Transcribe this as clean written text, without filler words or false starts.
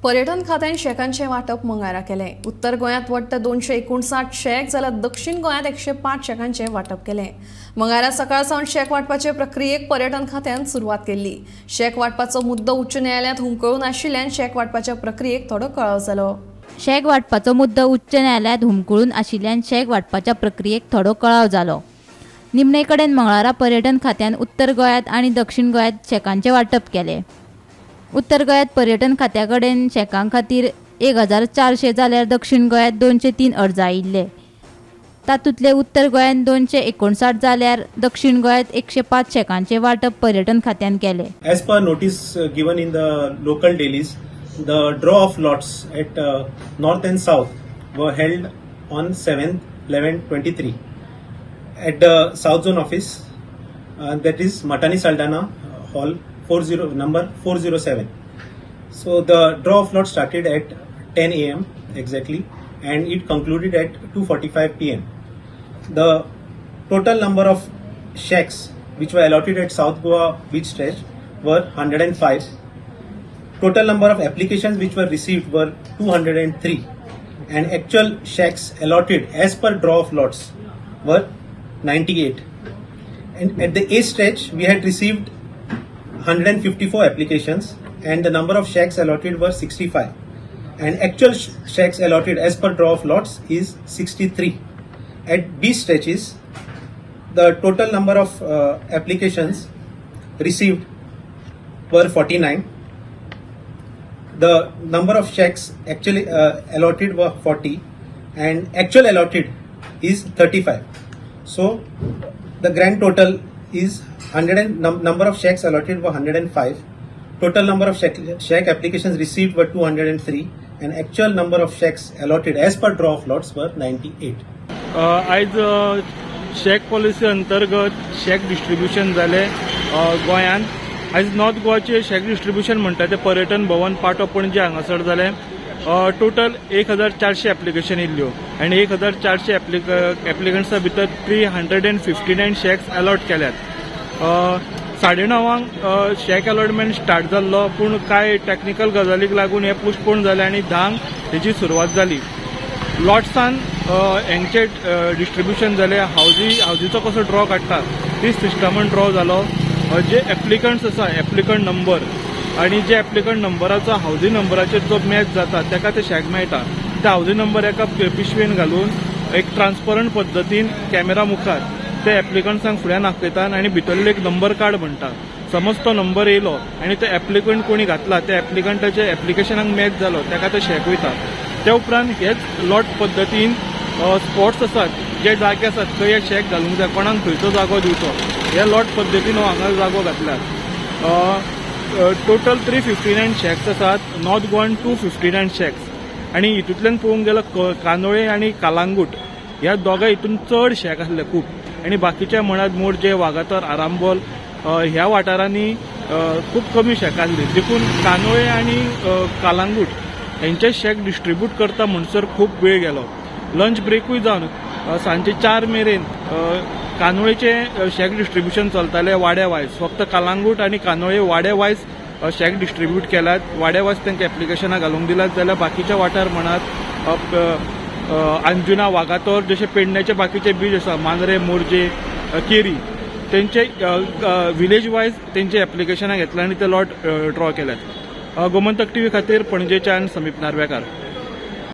पर्यटन खात्यान शेकांचे वाटप मंगळारा केले। उत्तर गोंयांत वट्ट 259 शेक जाल्यार दक्षिण गोंयांत 105 शेकांचे वाटप केले। मंगळारा सकाळ सावन शेक वाटपाचे प्रक्रियेक पर्यटन खात्यान सुरवात केली। शेक वाटपाचो मुद्दो उच्च न्यायालयात हुमकळून आशिल्ल्यान शेक वाटपाच्या प्रक्रियेक थोडो कळाव जालो। शेक वाटपाचो मुद्दो उच्च न्यायालयात हुमकळून आशिल्ल्यान शेक वाटपाच्या प्रक्रियेक थोडो कळाव जालो। निमणे कडेन मंगळारा पर्यटन खात्यान उत्तर गोंयांत आनी दक्षिण गोंयांत शेकांचे वाटप केले। उत्तर गोंयांत पर्यटन खात्या कडेन शेकां खातीर 1400 जाल्यार दक्षिण गोंयांत 203 अर्ज आयिल्ले। तातूंतले उत्तर गोंयांत 259 जाल्यार दक्षिण गोंयांत 105 शेकांचे वाटप पर्यटन खात्यान केले। As per notice given in the local dailies, the draw of lots at north and south were held on 7/11/23 at the South Zone office, that is Matani Saldana Hall, number 407. So the draw of lots started at 10 a.m. exactly, and it concluded at 2:45 p.m. The total number of shacks which were allotted at South Goa beach stretch were 105. Total number of applications which were received were 203, and actual shacks allotted as per draw of lots were 98. And at the A stretch we had received 154 applications, and the number of shacks allotted were 65, and actual shacks allotted as per draw of lots is 63. At B stretches, the total number of applications received were 49. The number of shacks actually allotted were 40, and actual allotted is 35. So the grand total is number of shacks allotted were 105. Total number of shack applications received were 203, and actual number of shacks allotted as per draw of lots were 98. आज शेक policy अंतर्गत शेक distribution जाले गोंयांत। आज north गोवाचे शेक distribution म्हणटा ते पर्यटन भवन पाटो पणजे हांगासर जाले। टोटल 1400 एप्लिकेशन येयल्ल्यो, आनी 1400 एप्लिकंट्सा भितर 359 शेक्स अलॉट केल्यात। 9:30 शेक अलॉटमेंट स्टार्ट जाल्लो, पूण कांय टेक्निकल गजालीक लागून हे पोस्टपोन जाले आनी 10 हेची सुरवात जाली। लॉट्सान हेंचे डिस्ट्रीब्यूशन जाले। हावजीचो कसो ड्रॉ काडटा ती सिस्टमान ड्रॉ जालो। जे एप्लिकंट्स आसा, एप्लिकंट नंबर आनी जे एप्लिकंट नंबराचो हावजी नंबराचेर जो मॅच जाता ताका ते शेक मेळटा। ते हावजी नंबर एका पिशवेन घालून एक ट्रान्सपरंट पद्दतीन कॅमेरा मुखार ते एप्लिकंट्सांक फुड्यान दाखयतात आनी भितरलो एक नंबर कार्ड म्हणटा। समज तो नंबर येयलो आनी तो एप्लिकंट कोणी घातला, त्या एप्लिकंटाच्या एप्लिकेशनाक मॅच जालो, ताका तो शेक वयता। ते उपरांत हेच लॉट पद्दतीन स्पॉट्स आसात, जे जागे आसात थंय हे शेक घालूंक जाय, कोणाक खंयचो जागो दिवचो, हे लॉट पद्दतीन हांगा जागो घातल्यात। टोटल 359 शेक्स आसात, नॉर्थ गोवान 259 शेक्स, आनी हितूंतल्यान पळोवंक गेल्यार कानोळे आनी कालांगूट ह्या दोगां हितून चड शेक आसले खूब, आनी बाकीच्या म्हणात मोरजे, वागातोर, आरांबोल ह्या वाठारांनी खूब कमी शेक आसली। देखून कानोळे आनी कालांगूट हेंचे शेक डिस्ट्रीब्यूट करता म्हणसर खूब वेळ गेलो। लंच ब्रेकूय जावन सांजे 4 मेरेन कानोळेचे शेक डिस्ट्रीब्यूशन चलताले वाड्या वायज। फक्त कालांगूट आनी कानोळे वाड्या वायज शेक डिस्ट्रीब्यूट केल्यात, वाड्या वायज तांकां एप्लिकेशनां घालूंक दिल्यात। जाल्यार बाकीच्या वाठार म्हणात अंजुना, वागातोर, जशे पेडण्याचे बाकीचे बीच आसा, मांद्रे, मोरजे, केरी, तेंचे विलेज वायज तेंचे एप्लिकेशनां घेतल्या आनी ते लॉट ड्रॉ केल्यात। गोमंतक टीव्ही खातीर पणजेच्यान समीप नार्वेकार।